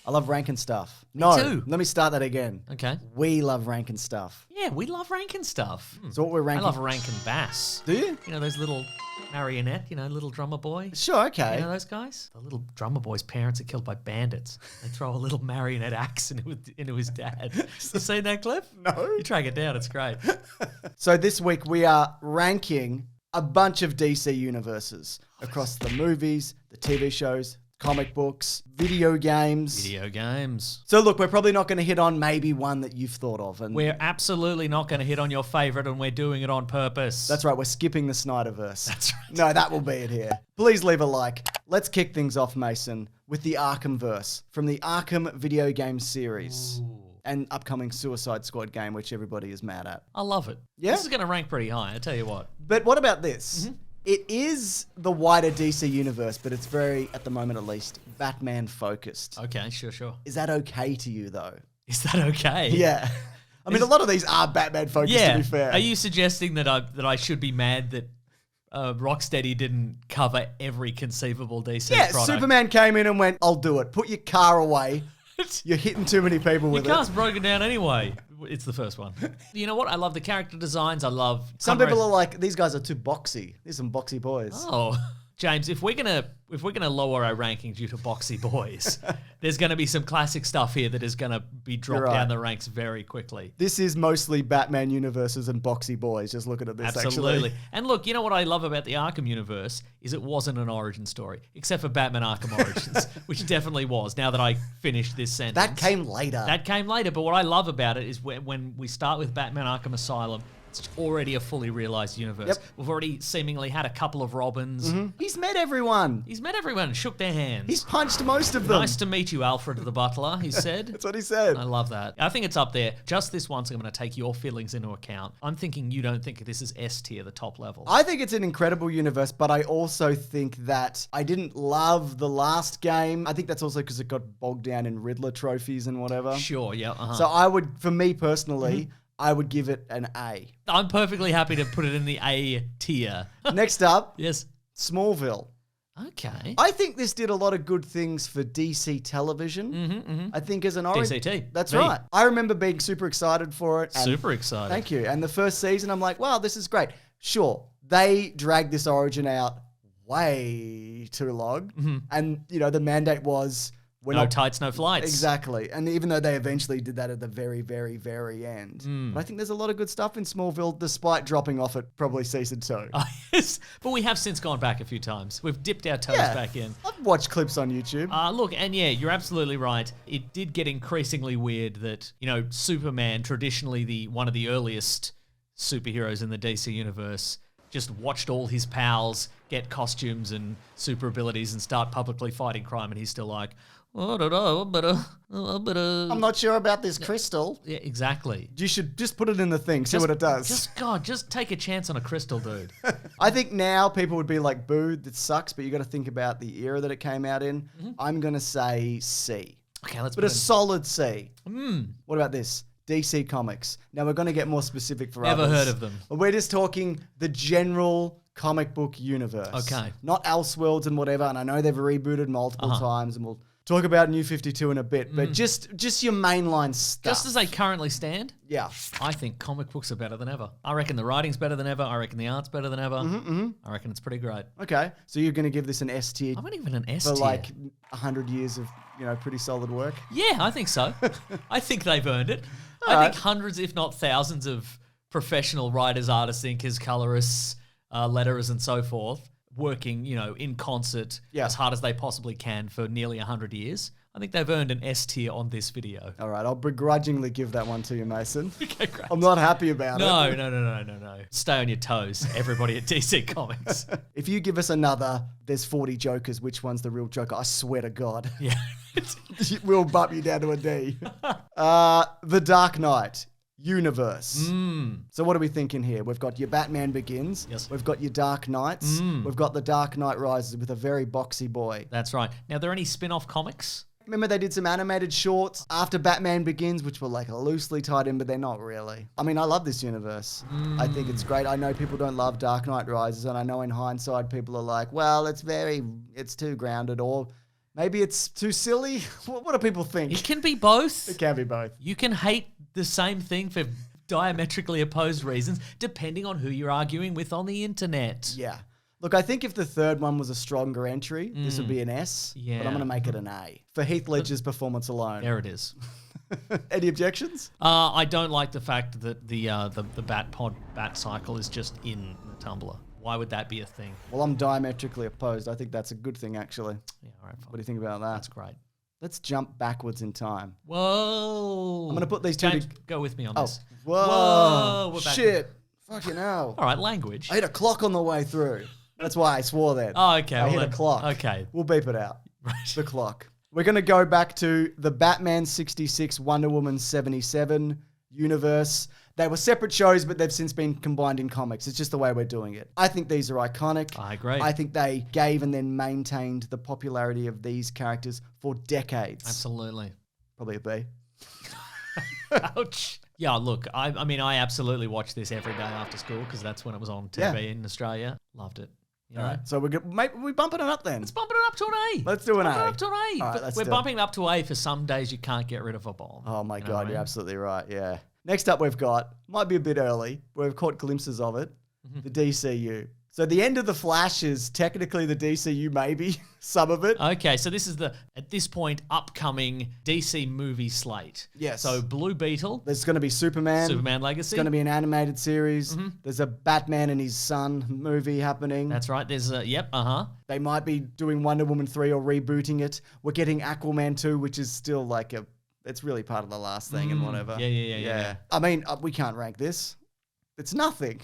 I love ranking stuff. No, too. let me start that again. Okay. We love ranking stuff. Yeah, we love ranking stuff. So what we're I ranking... love ranking bass. Do you? You know, those little marionette, little drummer boy. Sure, okay. You know those guys? The little drummer boy's parents are killed by bandits. They throw a little marionette axe into his dad. You seen that clip? No. You track it down, it's great. So this week we are ranking a bunch of DC universes across the movies, the TV shows, comic books, video games. Video games. So look, we're probably not going to hit on maybe one that you've thought of. And We're absolutely not going to hit on your favorite, and we're doing it on purpose. that's right, we're skipping the Snyderverse. That's right. No, that will be it here. Please leave a like. Let's kick things off, Mason, with the Arkhamverse from the Arkham video game series. And upcoming Suicide Squad game, which everybody is mad at. I love it. Yeah? This is going to rank pretty high, I tell you what. But what about this? It is the wider DC universe, but it's very, at the moment at least, Batman focused. Okay, sure. Is that okay to you, though? Is that okay? Yeah. I mean, a lot of these are Batman focused, Yeah. to be fair. Are you suggesting that I should be mad that Rocksteady didn't cover every conceivable DC Yeah, product? Superman came in and went, I'll do it. Put your car away. You're hitting too many people with Your car's it. broken down anyway. It's the first one. You know what? I love the character designs. I love... Some people are like, these guys are too boxy. These are some boxy boys. Oh, James, if we're gonna lower our ranking due to boxy boys, there's gonna be some classic stuff here that is gonna be dropped You're right. down the ranks very quickly. This is mostly Batman universes and boxy boys. Just looking at this, Absolutely. actually. And look, you know what I love about the Arkham universe is it wasn't an origin story, except for Batman Arkham Origins, which definitely was, now that I finished this sentence. That came later. That came later, but what I love about it is when we start with Batman Arkham Asylum, it's already a fully realized universe. Yep. We've already seemingly had a couple of Robins. He's met everyone. He's met everyone and shook their hands. He's punched most of them. Nice to meet you, Alfred the Butler, he said. That's what he said. I love that. I think it's up there. Just this once, I'm going to take your feelings into account. I'm thinking you don't think this is S tier, the top level. I think it's an incredible universe, but I also think that I didn't love the last game. I think that's also because it got bogged down in Riddler trophies and whatever. Sure, yeah. Uh-huh. So I would, for me personally, I would give it an A. I'm perfectly happy to put it in the A tier. Next up, Yes. Smallville. Okay. I think this did a lot of good things for DC television. I think as an origin. DCT. That's Me. right. I remember being super excited for it. And Super excited. Thank you. And the first season, I'm like, wow, this is great. Sure, they dragged this origin out way too long. And, the mandate was... We're No not tights, no flights. Exactly. And even though they eventually did that at the very, very, very end. But I think there's a lot of good stuff in Smallville, despite dropping off at probably season 2. Yes, but we have since gone back a few times. We've dipped our toes back in. I've watched clips on YouTube. Look, and yeah, you're absolutely right. It did get increasingly weird that, Superman, traditionally one of the earliest superheroes in the DC universe, just watched all his pals get costumes and super abilities and start publicly fighting crime, and he's still like, oh, I don't know, I'm not sure about this crystal. Yeah, exactly. You should just put it in the thing, see what it does. Just take a chance on a crystal, dude. I think now people would be like, boo, that sucks, but you got to think about the era that it came out in. I'm going to say C. Okay, let's But put a solid C. What about this? DC Comics. Now, we're going to get more specific for Never others. heard of them. We're just talking the general comic book universe. Okay. Not Elseworlds and whatever, and I know they've rebooted multiple times, and we'll talk about New 52 in a bit, but just your mainline stuff. Just as they currently stand, Yeah. I think comic books are better than ever. I reckon the writing's better than ever. I reckon the art's better than ever. I reckon it's pretty great. Okay, so you're going to give this an S tier I'm not even an S for tier. like 100 years of, pretty solid work? Yeah, I think so. I think they've earned it. All I think right. hundreds, if not thousands, of professional writers, artists, inkers, colorists, letterers, and so forth, working, in concert as hard as they possibly can for nearly 100 years. I think they've earned an S tier on this video. All right, I'll begrudgingly give that one to you, Mason. Okay, great. I'm not happy about it. No. Stay on your toes, everybody at DC Comics. If you give us another, there's 40 Jokers, which one's the real Joker? I swear to God. Yeah. We'll bump you down to a D. The Dark Knight universe. So what are we thinking here? We've got your Batman Begins. Yes. We've got your Dark Knights. We've got the Dark Knight Rises with a very boxy boy. That's right. Now, are there any spin-off comics? Remember they did some animated shorts after Batman Begins, which were like loosely tied in, but they're not really. I mean, I love this universe. I think it's great. I know people don't love Dark Knight Rises, and I know in hindsight people are like, well, it's too grounded, or Maybe it's too silly. What do people think? It can be both. It can be both. You can hate the same thing for diametrically opposed reasons, depending on who you're arguing with on the internet. Yeah. Look, I think if the third one was a stronger entry, this would be an S. Yeah. But I'm going to make it an A for Heath Ledger's performance alone. There it is. Any objections? I don't like the fact that the bat cycle is just in the Tumblr. Why would that be a thing? Well, I'm diametrically opposed. I think that's a good thing, actually. Yeah, all right, fine. What do you think about that? That's great. Let's jump backwards in time. Whoa. I'm going to put these two James, go with me on this. Whoa. We're back. Shit. Fucking hell. All right, language. I hit a clock on the way through. That's why I swore then. Oh, okay. I hit a clock. Okay. We'll beep it out. Right. The clock. We're going to go back to the Batman 66, Wonder Woman 77 universe. They were separate shows, but they've since been combined in comics. It's just the way we're doing it. I think these are iconic. I agree. I think they gave and then maintained the popularity of these characters for decades. Absolutely. Probably a B. Ouch. Yeah, look, I mean, I absolutely watched this every day after school because that's when it was on TV in Australia. Loved it. You know? All right. So we're bumping it up then. Let's bump it up to an A. Let's do an A. Bump it up to an A. All right, But let's we're do it. bumping it up to A for some days you can't get rid of a bomb. Oh my You know God, what I you're mean? absolutely right. Yeah. Next up, we've got, might be a bit early, but we've caught glimpses of it, the DCU. So the end of the Flash is technically the DCU, maybe some of it. Okay, so this is the, at this point, upcoming DC movie slate. Yes. So Blue Beetle, There's going to be Superman. Superman It's Legacy. going to be an animated series. There's a Batman and his son movie happening. That's right. There's They might be doing Wonder Woman 3 or rebooting it. We're getting Aquaman 2, which is still like it's really part of the last thing and whatever. Yeah. I mean, we can't rank this. It's nothing.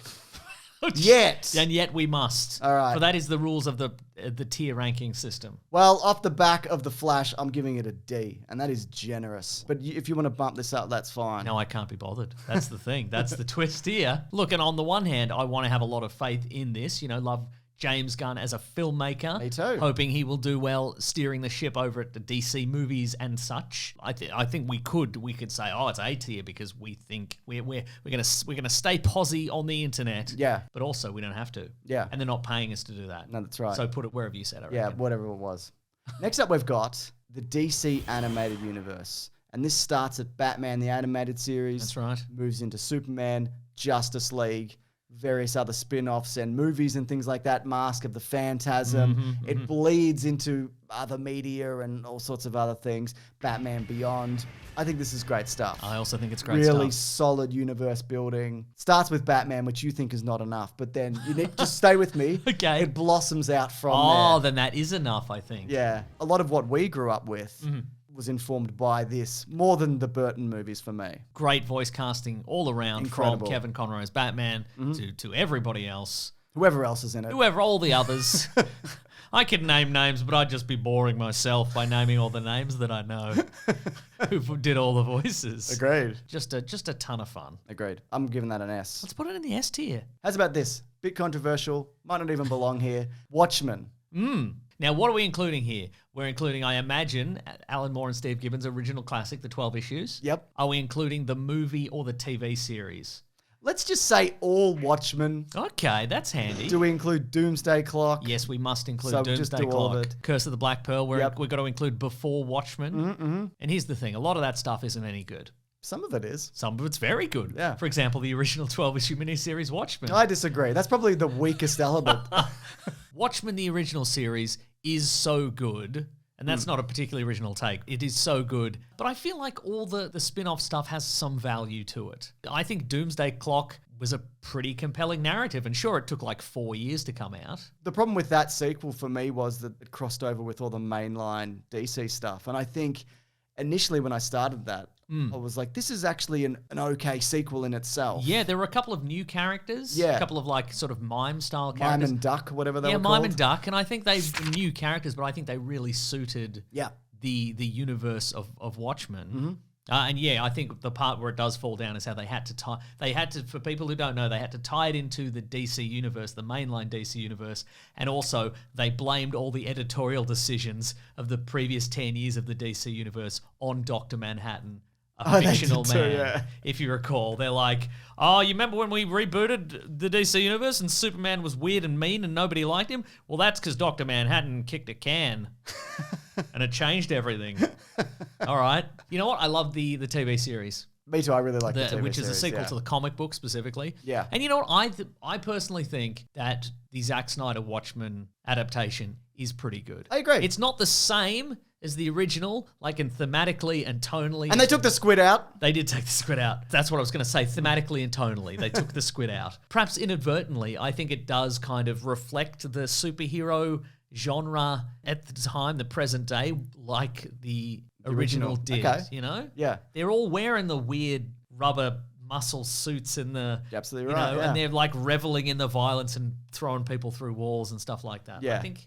Yet. And yet we must. All right. For that is the rules of the tier ranking system. Well, off the back of the Flash, I'm giving it a D, and that is generous. But if you want to bump this up, that's fine. No, I can't be bothered. That's the thing. That's the twist here. Look, and on the one hand, I want to have a lot of faith in this. You know, love James Gunn as a filmmaker. Me too. Hoping he will do well steering the ship over at the DC movies and such. I think we could say, oh, it's A tier because we think we're gonna stay posy on the internet. Yeah. But also we don't have to. Yeah. And they're not paying us to do that. No, that's right. So put it wherever you said it. Yeah, whatever it was. Next up, we've got the DC animated universe. And this starts at Batman, the animated series. That's right. Moves into Superman, Justice League, various other spin-offs and movies and things like that. Mask of the Phantasm. It bleeds into other media and all sorts of other things. Batman Beyond. I think this is great stuff. I also think it's great Really stuff. solid universe building. Starts with Batman, which you think is not enough, but then you need just stay with me. Okay. It blossoms out from Oh, there. then that is enough, I think. Yeah. A lot of what we grew up with was informed by this, more than the Burton movies for me. Great voice casting all around Incredible. from Kevin Conroy's Batman to everybody else. Whoever else is in it. Whoever, all the others. I could name names, but I'd just be boring myself by naming all the names that I know who did all the voices. Agreed. Just a ton of fun. Agreed. I'm giving that an S. Let's put it in the S tier. How's about this? Bit controversial. Might not even belong here. Watchmen. Now, what are we including here? We're including, I imagine, Alan Moore and Steve Gibbons' original classic, the 12 issues. Yep. Are we including the movie or the TV series? Let's just say all Watchmen. Okay, that's handy. Do we include Doomsday Clock? Yes, we must include So just Doomsday do all of Clock, it. Curse of the Black Pearl. We've Yep. got to include before Watchmen. And here's the thing: a lot of that stuff isn't any good. Some of it is. Some of it's very good. Yeah. For example, the original 12-issue miniseries Watchmen. I disagree. That's probably the weakest element. Watchmen, the original series, is so good. And that's not a particularly original take. It is so good. But I feel like all the spin-off stuff has some value to it. I think Doomsday Clock was a pretty compelling narrative. And sure, it took like 4 years to come out. The problem with that sequel for me was that it crossed over with all the mainline DC stuff. And I think initially when I started that, I was like, this is actually an okay sequel in itself. Yeah, there were a couple of new characters. Yeah. A couple of like sort of mime-style Mime characters. and Duck, whatever they Yeah, were Mime called. and Duck. And I think they were new characters, but I think they really suited Yeah. the universe of Watchmen. And yeah, I think the part where it does fall down is how they had to for people who don't know, they had to tie it into the DC universe, the mainline DC universe, and also they blamed all the editorial decisions of the previous 10 years of the DC universe on Dr. Manhattan, a they fictional did too, man. yeah. If you recall, they're like, oh, you remember when we rebooted the DC universe and Superman was weird and mean and nobody liked him? Well, that's because Dr. Manhattan kicked a can. and it changed everything. All right. You know what? I love the TV series. Me too. I really like the TV which is a series, sequel to the comic book specifically. Yeah. And you know what? I personally think that the Zack Snyder Watchmen adaptation is pretty good. I agree. It's not the same as the original, like in thematically and tonally. And they took the squid out. They did take the squid out. That's what I was going to say. Thematically and tonally, they took the squid out. Perhaps inadvertently, I think it does kind of reflect the superhero genre at the time, the present day, like the original did. Okay. You know? Yeah. They're all wearing the weird rubber muscle suits and You're absolutely right. and they're like reveling in the violence and throwing people through walls and stuff like that. Yeah. I think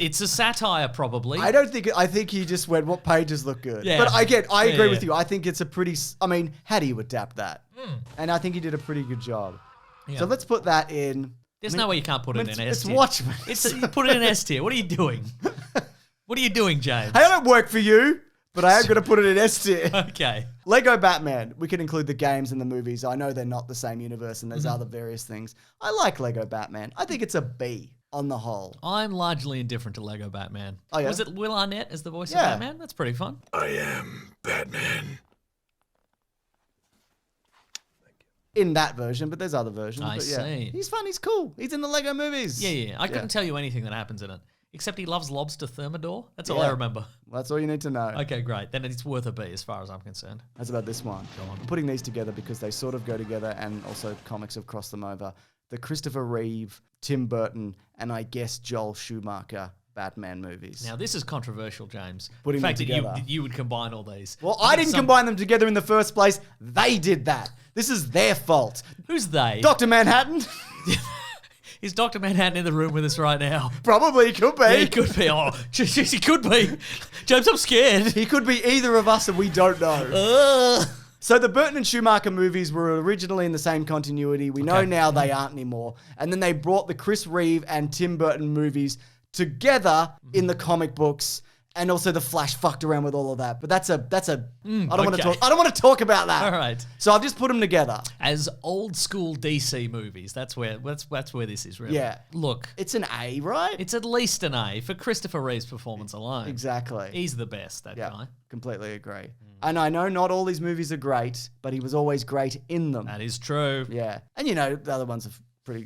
it's a satire, probably. I think he just went, what pages look good? Yeah. But I agree with you. I think it's a pretty, how do you adapt that? And I think he did a pretty good job. Yeah. So let's put that in. There's no way you can't put it in S It's tier. Watchmen. You put it in S tier. What are you doing? What are you doing, James? Hey, I don't work for you, but I am going to put it in S tier. Okay. Lego Batman. We can include the games and the movies. I know they're not the same universe and there's other various things. I like Lego Batman. I think it's a B on the whole. I'm largely indifferent to Lego Batman. Oh, yeah? Was it Will Arnett as the voice of Yeah. Batman? That's pretty fun. I am Batman. In that version, but there's other versions. I but yeah. see. He's fun. He's cool. He's in the Lego movies. Yeah. I couldn't tell you anything that happens in it, except he loves lobster thermidor. That's all I Yeah. remember. Well, that's all you need to know. Okay, great. Then it's worth a B as far as I'm concerned. How's about this one? Go on. I'm putting these together because they sort of go together and also comics have crossed them over. The Christopher Reeve, Tim Burton, and I guess Joel Schumacher Batman movies. Now, this is controversial, James. Putting the fact them that together. you would combine all these. Well, I didn't combine them together in the first place. They did that. This is their fault. Who's they? Dr. Manhattan? Is Dr. Manhattan in the room with us right now? Probably could be. Yeah, he could be. Oh, jeez, he could be. James, I'm scared. He could be either of us and we don't know. So the Burton and Schumacher movies were originally in the same continuity. We know now they aren't anymore. And then they brought the Chris Reeve and Tim Burton movies together in the comic books. And also the Flash fucked around with all of that. But I don't want to talk about that. All right. So I've just put them together. As old school DC movies, that's where this is really. Yeah. Look, It's an A, right? it's at least an A for Christopher Reeve's performance alone. Exactly. He's the best, that Yeah, guy. completely agree. And I know not all these movies are great, but he was always great in them. That is true. Yeah. And the other ones are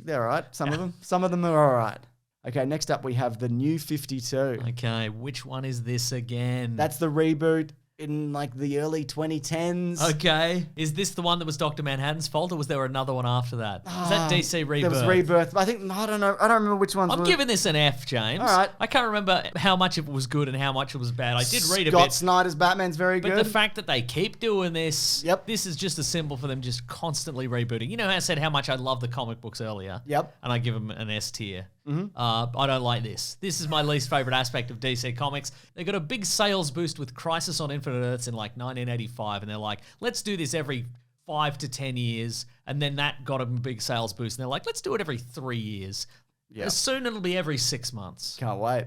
they're all right. Some of them are all right. Okay, next up we have the New 52. Okay, which one is this again? That's the reboot in like the early 2010s. Okay. Is this the one that was Dr. Manhattan's fault, or was there another one after that? Was that DC Rebirth? There was Rebirth. I think, I don't know. I don't remember which ones. I'm giving this an F, James. All right. I can't remember how much of it was good and how much it was bad. I did read a Scott bit. Snyder's Batman's very But good. the fact that they keep doing this, Yep. this is just a symbol for them just constantly rebooting. You know how I said how much I love the comic books earlier? Yep. And I give them an S tier. I don't like this. This is my least favorite aspect of DC Comics. They got a big sales boost with Crisis on Infinite Earths in like 1985, and they're like, let's do this every 5 to 10 years. And then that got them a big sales boost, and they're like, let's do it every 3 years. Yep. Soon it'll be every 6 months. Can't wait.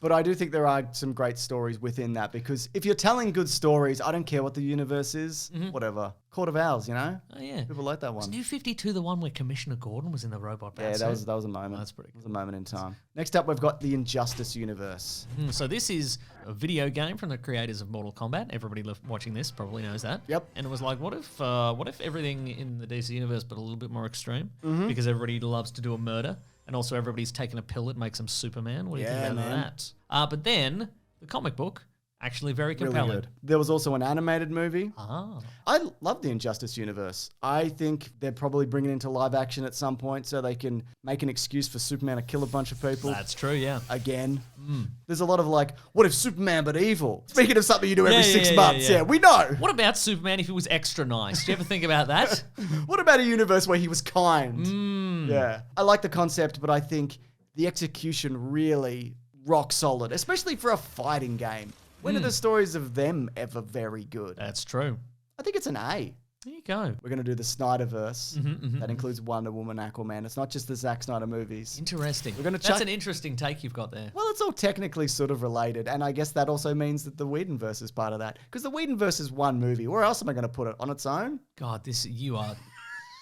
But I do think there are some great stories within that, because if you're telling good stories, I don't care what the universe is, whatever. Court of Owls, Oh, yeah. People like that one. Was New 52 the one where Commissioner Gordon was in the robot bat Yeah, suit? that was a moment. That's pretty cool. It was a moment in time. Next up, we've got the Injustice universe. So this is a video game from the creators of Mortal Kombat. Everybody watching this probably knows that. Yep. And it was like, what if everything in the DC universe but a little bit more extreme? Because everybody loves to do a murder, and also everybody's taken a pill that makes them Superman. What do you Yeah, think about man. that? But then the comic book, actually very Really compelling. good. There was also an animated movie. Ah. I love the Injustice universe. I think they're probably bringing it into live action at some point so they can make an excuse for Superman to kill a bunch of people. That's true, yeah. Again. There's a lot of like, what if Superman but evil? Speaking of something you do every Yeah, 6 yeah, months. yeah. We know. What about Superman if he was extra nice? Do you ever think about that? What about a universe where he was kind? Yeah. I like the concept, but I think the execution really rock solid, especially for a fighting game. When are the stories of them ever very good? That's true. I think it's an A. There you go. We're going to do the Snyderverse. That includes Wonder Woman, Aquaman. It's not just the Zack Snyder movies. Interesting. We're gonna That's chuck- an interesting take you've got there. Well, it's all technically sort of related, and I guess that also means that the Whedonverse is part of that. Because the Whedonverse is one movie. Where else am I going to put it? On its own? God, you are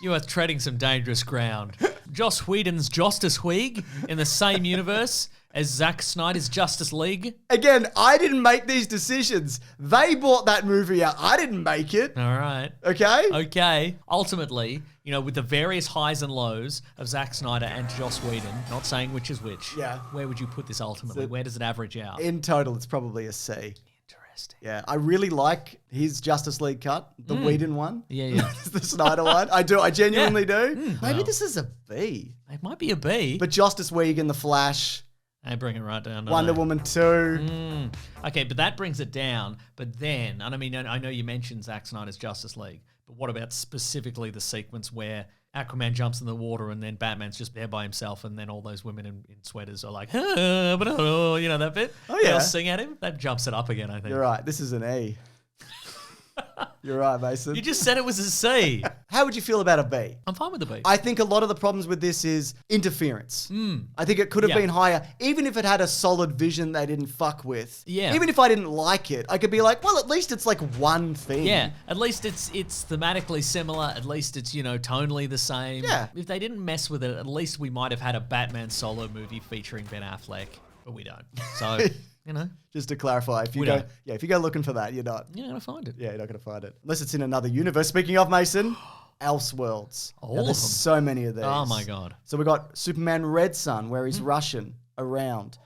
You are treading some dangerous ground. Joss Whedon's Justice League in the same universe as Zack Snyder's Justice League. Again, I didn't make these decisions. They bought that movie out. I didn't make it. All right. Okay? Okay. Ultimately, with the various highs and lows of Zack Snyder and Joss Whedon, not saying which is which. Yeah. Where would you put this ultimately? Where does it average out? In total, it's probably a C. Interesting. Yeah, I really like his Justice League cut, the Whedon one. Yeah. The Snyder one. I do. I genuinely do. Maybe this is a B. It might be a B. But Justice League and The Flash, They bring it right down. Wonder Woman 2. Okay, but that brings it down. But then, and I mean, I know you mentioned Zack Snyder's Justice League, but what about specifically the sequence where Aquaman jumps in the water and then Batman's just there by himself and then all those women in sweaters are like, that bit? Oh, yeah. They'll sing at him? That jumps it up again, I think. You're right. This is an E. You're right, Mason. You just said it was a C. How would you feel about a B? I'm fine with the B. I think a lot of the problems with this is interference. I think it could have been higher, even if it had a solid vision they didn't fuck with. Yeah. Even if I didn't like it, I could be like, well, at least it's like one thing. Yeah, at least it's thematically similar. At least it's, tonally the same. Yeah. If they didn't mess with it, at least we might have had a Batman solo movie featuring Ben Affleck, but we don't. So, Just to clarify, if you We go, don't. if you go looking for that, you're not. You're not going to find it. Yeah, you're not going to find it. Unless it's in another universe. Speaking of, Mason, Elseworlds. All Now, of there's them. so many of these. Oh, my God. So we got Superman Red Sun, where he's Russian, around.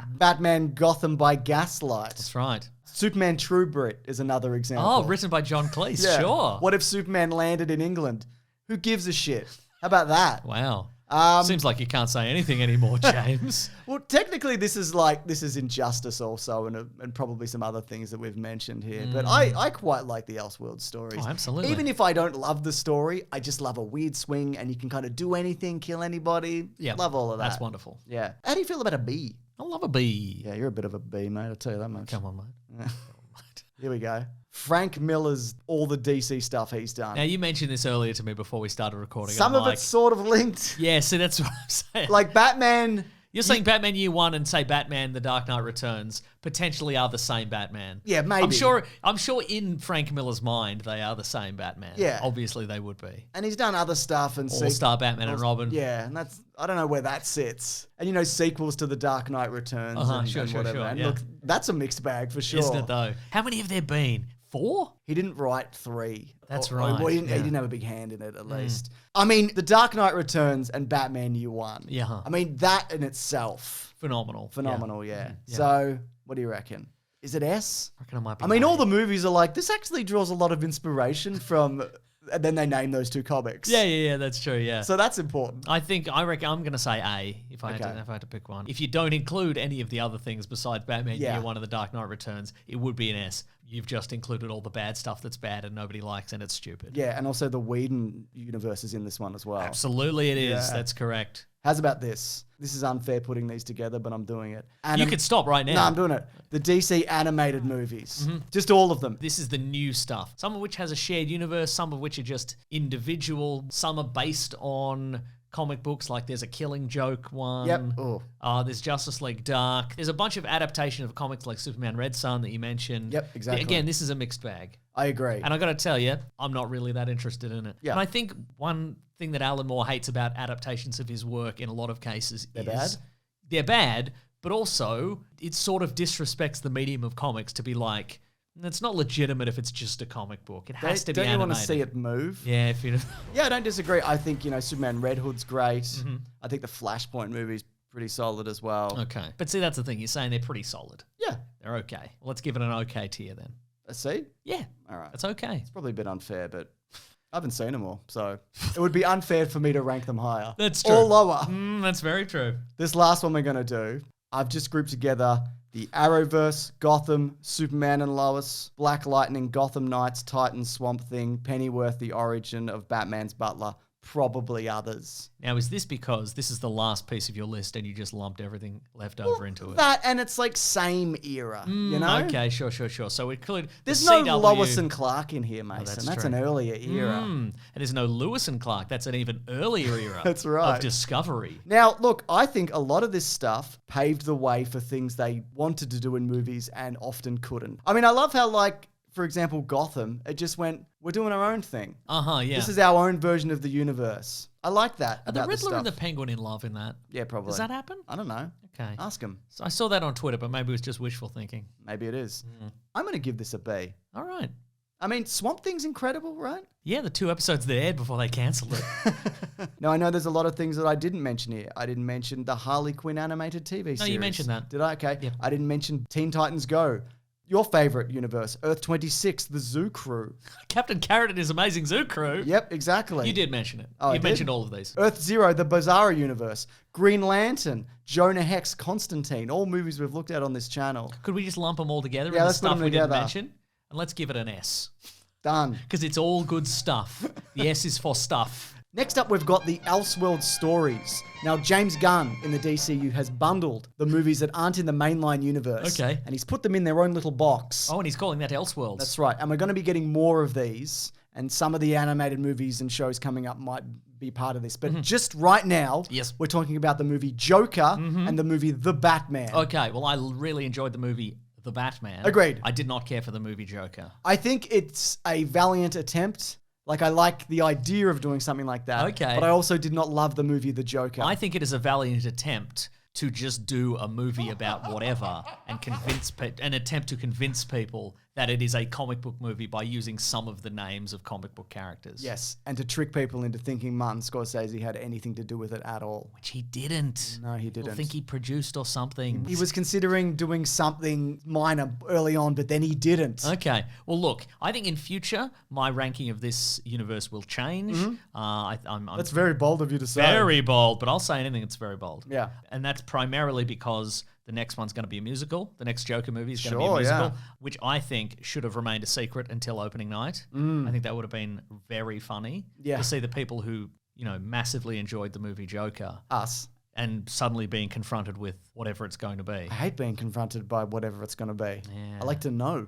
Batman Gotham by Gaslight. That's right. Superman True Brit is another example. Oh, written by John Cleese. Yeah. Sure. What if Superman landed in England? Who gives a shit? How about that? Wow. Seems like you can't say anything anymore, James. Well, technically, this is Injustice also, and probably some other things that we've mentioned here. But I quite like the Elseworlds stories. Oh, absolutely. Even if I don't love the story, I just love a weird swing, and you can kind of do anything, kill anybody. Yeah. Love all of that. That's wonderful. Yeah. How do you feel about a B? I love a B. Yeah, you're a bit of a B, mate. I'll tell you that much. Come on, mate. Here we go. Frank Miller's all the DC stuff he's done. Now, you mentioned this earlier to me before we started recording. Some I'm of it's sort of linked. Yeah, see, that's what I'm saying. Like Batman. You're saying Batman Year One and say Batman The Dark Knight Returns potentially are the same Batman. Yeah, maybe. I'm sure in Frank Miller's mind they are the same Batman. Yeah. Obviously they would be. And he's done other stuff and All-Star Batman and Robin. Yeah, and I don't know where that sits. And sequels to The Dark Knight Returns and Sure, whatever. sure, And yeah. look, that's a mixed bag for sure. Isn't it though? How many have there been? 4? He didn't write 3. That's Or right, he didn't have a big hand in it, at least. I mean, The Dark Knight Returns and Batman Year One. Yeah. I mean, that in itself, Phenomenal. phenomenal, yeah. Yeah. So, what do you reckon? Is it S? I reckon it might be I mean, A. all the movies are like, this actually draws a lot of inspiration from, and then they name those 2 comics. Yeah, that's true, yeah. So that's important. I reckon I'm going to say A if I had to pick one. If you don't include any of the other things besides Batman Yeah. Year One and The Dark Knight Returns, it would be an S. You've just included all the bad stuff that's bad and nobody likes and it's stupid. Yeah, and also the Whedon universe is in this one as well. Absolutely it is. Yeah. That's correct. How's about this? This is unfair putting these together, but I'm doing it. You could stop right now. No, I'm doing it. The DC animated movies. Just all of them. This is the new stuff. Some of which has a shared universe, some of which are just individual, some are based on comic books, like there's a Killing Joke one. Yep. There's Justice League Dark. There's a bunch of adaptation of comics like Superman Red Sun that you mentioned. Yep, exactly. Again, this is a mixed bag. I agree. And I got to tell you, I'm not really that interested in it. Yeah. And I think one thing that Alan Moore hates about adaptations of his work in a lot of cases They're is bad? they're bad, but also it sort of disrespects the medium of comics to be like, it's not legitimate if it's just a comic book. It has to be Don't you animated. want to see it move? Yeah, if you. Yeah, I don't disagree. I think, Superman Red Hood's great. I think the Flashpoint movie's pretty solid as well. Okay, but see, that's the thing. You're saying they're pretty solid. Yeah. They're okay. Well, let's give it an okay tier then. A C? Yeah, All right. that's okay. It's probably a bit unfair, but I haven't seen them all, so it would be unfair for me to rank them higher. That's true. Or lower. That's very true. This last one we're going to do, I've just grouped together the Arrowverse, Gotham, Superman and Lois, Black Lightning, Gotham Knights, Titans, Swamp Thing, Pennyworth, The Origin of Batman's Butler, probably others. Now, is this because this is the last piece of your list and you just lumped everything left over into it? That, and it's like same era, you know? Okay, sure. So it could. There's the no CW Lois and Clark in here, Mason. that's that's true. an earlier era. And there's no Lewis and Clark. That's an even earlier era. That's right. Of Discovery. Now, look, I think a lot of this stuff paved the way for things they wanted to do in movies and often couldn't. I mean, I love how, like, for example, Gotham, it just went, we're doing our own thing. Yeah. This is our own version of the universe. I like that. Are the Riddler and the Penguin in love in that? Yeah, probably. Does that happen? I don't know. Okay. Ask him. So I saw that on Twitter, but maybe it was just wishful thinking. Maybe it is. I'm going to give this a B. All right. I mean, Swamp Thing's incredible, right? Yeah, the 2 episodes that aired before they cancelled it. Now, I know there's a lot of things that I didn't mention here. I didn't mention the Harley Quinn animated TV series. No, you mentioned that. Did I? Okay. Yep. I didn't mention Teen Titans Go. Your favorite universe, Earth 26, the Zoo Crew. Captain Carrot and his amazing zoo crew. Yep, exactly. You did mention it. Oh, You mentioned all of these. Earth Zero, the Bizarro universe. Green Lantern, Jonah Hex, Constantine. All movies we've looked at on this channel. Could we just lump them all together Yeah, in the let's put stuff them we didn't together. mention? And let's give it an S. Done. Because it's all good stuff. The S is for stuff. Next up, we've got the Elseworlds stories. Now, James Gunn in the DCU has bundled the movies that aren't in the mainline universe. Okay. And he's put them in their own little box. Oh, and he's calling that Elseworlds. That's right. And we're going to be getting more of these. And some of the animated movies and shows coming up might be part of this. But just right now, Yes. we're talking about the movie Joker and the movie The Batman. Okay, well, I really enjoyed the movie The Batman. Agreed. I did not care for the movie Joker. I think it's a valiant attempt. Like, I like the idea of doing something like that. Okay. But I also did not love the movie The Joker. I think it is a valiant attempt to just do a movie about whatever and attempt to convince people that it is a comic book movie by using some of the names of comic book characters. Yes, and to trick people into thinking Martin Scorsese had anything to do with it at all. Which he didn't. No, he didn't. I think he produced or something. He was considering doing something minor early on, but then he didn't. Okay. Well, look, I think in future, my ranking of this universe will change. I'm That's very bold of you to say. very bold, but I'll say anything that's very bold. Yeah. And that's primarily because the next one's going to be a musical. The next Joker movie is going to be a Sure, musical, yeah. which I think should have remained a secret until opening night. I think that would have been very funny Yeah. to see the people who, massively enjoyed the movie Joker Us. and suddenly being confronted with whatever it's going to be. I hate being confronted by whatever it's going to be. Yeah. I like to know,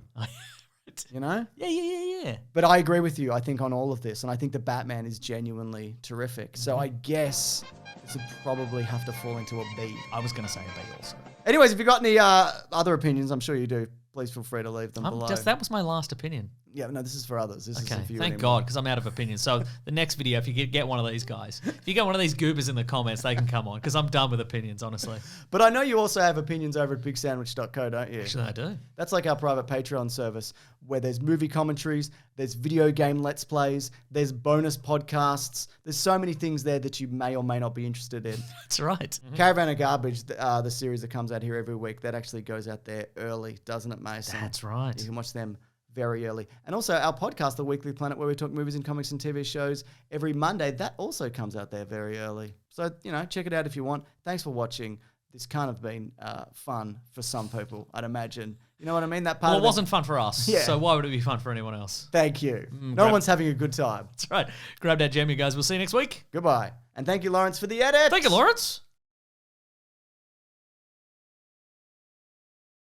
you know? Yeah. But I agree with you, I think, on all of this. And I think the Batman is genuinely terrific. So I guess this would probably have to fall into a B. I was going to say a B also. Anyways, if you've got any other opinions, I'm sure you do, please feel free to leave them below. That was my last opinion. Yeah, no, this is for others. This Okay, isn't for you thank anymore. God, because I'm out of opinions. So the next video, if you get one of these guys, if you get one of these goobers in the comments, they can come on, because I'm done with opinions, honestly. But I know you also have opinions over at bigsandwich.co, don't you? Actually, I do. That's like our private Patreon service where there's movie commentaries, there's video game let's plays, there's bonus podcasts. There's so many things there that you may or may not be interested in. That's right. Caravan of Garbage, the series that comes out here every week, that actually goes out there early, doesn't it, Mason? That's right. You can watch them very early. And also our podcast, The Weekly Planet, where we talk movies and comics and TV shows every Monday, that also comes out there very early. So, check it out if you want. Thanks for watching. This kind of been fun for some people, I'd imagine. You know what I mean? That part Well, of it wasn't fun for us, Yeah. so why would it be fun for anyone else? Thank you. No grab- one's having a good time. That's right. Grab that gem, you guys. We'll see you next week. Goodbye. And thank you, Lawrence, for the edit. Thank you, Lawrence.